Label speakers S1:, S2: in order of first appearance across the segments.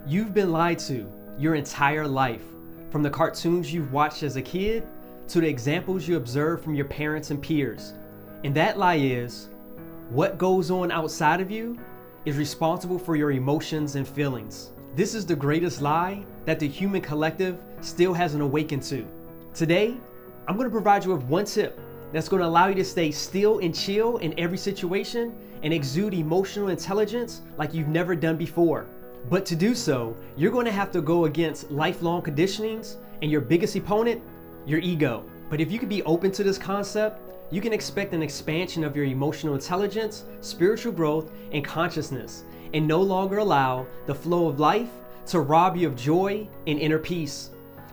S1: You've been lied to your entire life, from the cartoons you've watched as a kid to the examples you observe from your parents and peers. And that lie is, what goes on outside of you is responsible for your emotions and feelings. This is the greatest lie that the human collective still hasn't awakened to. Today, I'm going to provide you with one tip that's going to allow you to stay still and chill in every situation and exude emotional intelligence like you've never done before. But to do so, you're going to have to go against lifelong conditionings and your biggest opponent, your ego. But if you can be open to this concept, you can expect an expansion of your emotional intelligence, spiritual growth, and consciousness, and no longer allow the flow of life to rob you of joy and inner peace.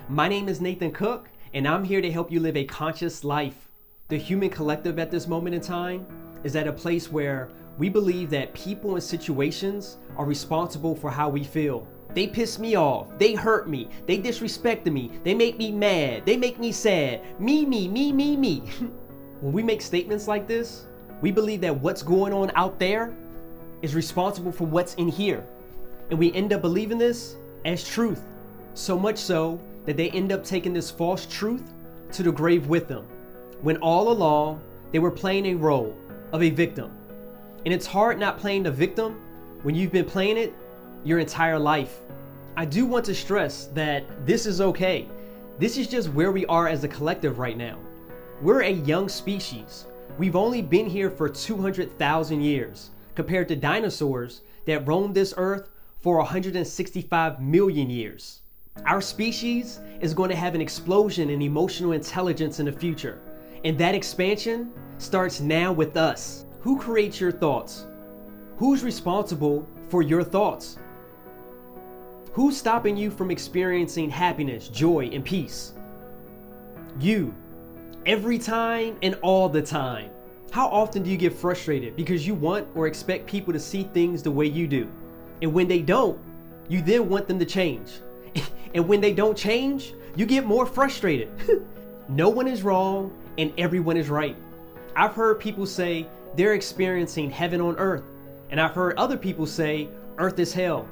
S1: My name is Nathan Cook, and I'm here to help you live a conscious life. The human collective at this moment in time is at a place where we believe that people and situations are responsible for how we feel. They piss me off, they hurt me, they disrespected me, they make me mad, they make me sad, me. When we make statements like this, we believe that what's going on out there is responsible for what's in here. And we end up believing this as truth. So much so that they end up taking this false truth to the grave with them, when all along they were playing a role of a victim. And it's hard not playing the victim when you've been playing it your entire life. I do want to stress that this is okay. This is just where we are as a collective right now. We're a young species. We've only been here for 200,000 years compared to dinosaurs that roamed this earth for 165 million years. Our species is going to have an explosion in emotional intelligence in the future. And that expansion starts now with us. Who creates your thoughts? Who's responsible for your thoughts? Who's stopping you from experiencing happiness, joy, and peace? You. Every time and all the time. How often do you get frustrated because you want or expect people to see things the way you do? And when they don't, you then want them to change. And when they don't change, you get more frustrated. No one is wrong and everyone is right. I've heard people say they're experiencing heaven on earth, and I've heard other people say earth is hell.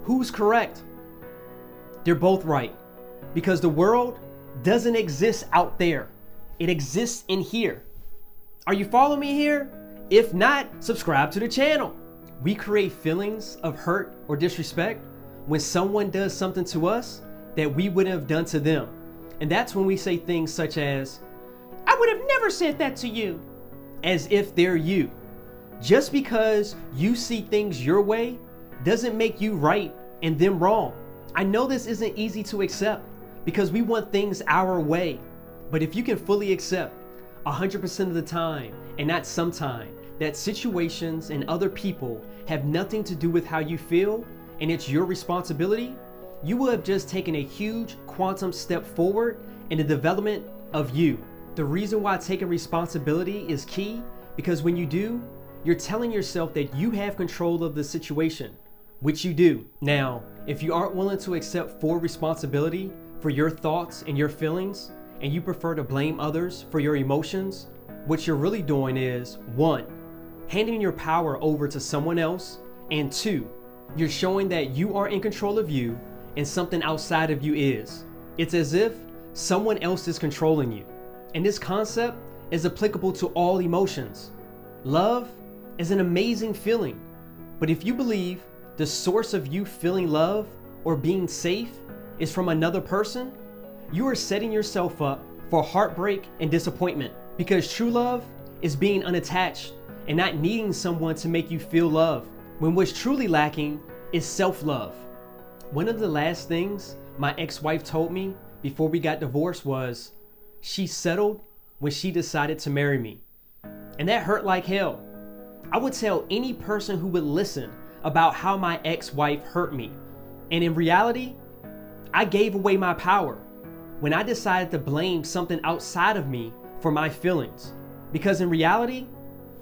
S1: Who's correct? They're both right, because the world doesn't exist out there. It exists in here. Are you following me here? If not, subscribe to the channel. We create feelings of hurt or disrespect when someone does something to us that we wouldn't have done to them. And that's when we say things such as, I would have never said that to you, as if they're you. Just because you see things your way doesn't make you right and them wrong. I know this isn't easy to accept because we want things our way. But if you can fully accept 100% of the time, and not sometime, that situations and other people have nothing to do with how you feel and it's your responsibility, you will have just taken a huge quantum step forward in the development of you. The reason why taking responsibility is key, because when you do, you're telling yourself that you have control of the situation, which you do. Now, if you aren't willing to accept full responsibility for your thoughts and your feelings, and you prefer to blame others for your emotions, what you're really doing is, 1, handing your power over to someone else, and 2, you're showing that you are in control of you and something outside of you is. It's as if someone else is controlling you. And this concept is applicable to all emotions. Love is an amazing feeling, but if you believe the source of you feeling love or being safe is from another person, you are setting yourself up for heartbreak and disappointment, because true love is being unattached and not needing someone to make you feel love, when what's truly lacking is self-love. One of the last things my ex-wife told me before we got divorced was, she settled when she decided to marry me. And that hurt like hell. I would tell any person who would listen about how my ex-wife hurt me. And in reality, I gave away my power when I decided to blame something outside of me for my feelings. Because in reality,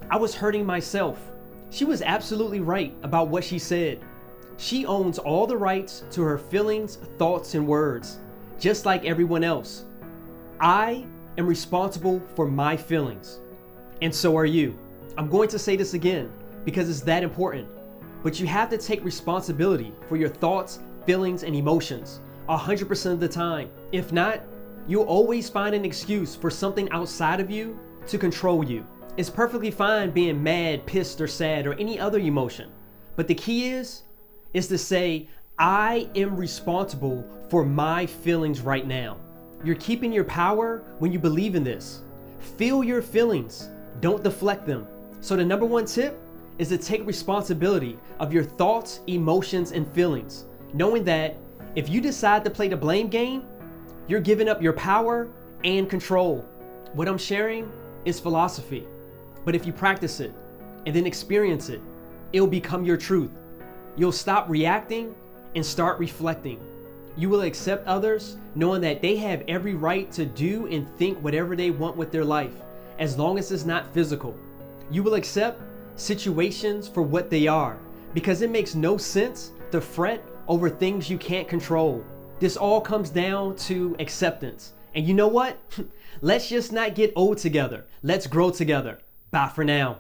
S1: I was hurting myself. She was absolutely right about what she said. She owns all the rights to her feelings, thoughts, and words, just like everyone else. I am responsible for my feelings, and so are you. I'm going to say this again because it's that important, but you have to take responsibility for your thoughts, feelings and emotions 100% of the time. If not, you'll always find an excuse for something outside of you to control you. It's perfectly fine being mad, pissed, or sad, or any other emotion. But the key is to say, I am responsible for my feelings right now. You're keeping your power when you believe in this. Feel your feelings, don't deflect them. So the number one tip is to take responsibility of your thoughts, emotions, and feelings, knowing that if you decide to play the blame game, you're giving up your power and control. What I'm sharing is philosophy, but if you practice it and then experience it, it'll become your truth. You'll stop reacting and start reflecting. You will accept others knowing that they have every right to do and think whatever they want with their life, as long as it's not physical. You will accept situations for what they are, because it makes no sense to fret over things you can't control. This all comes down to acceptance. And you know what? Let's just not get old together. Let's grow together. Bye for now.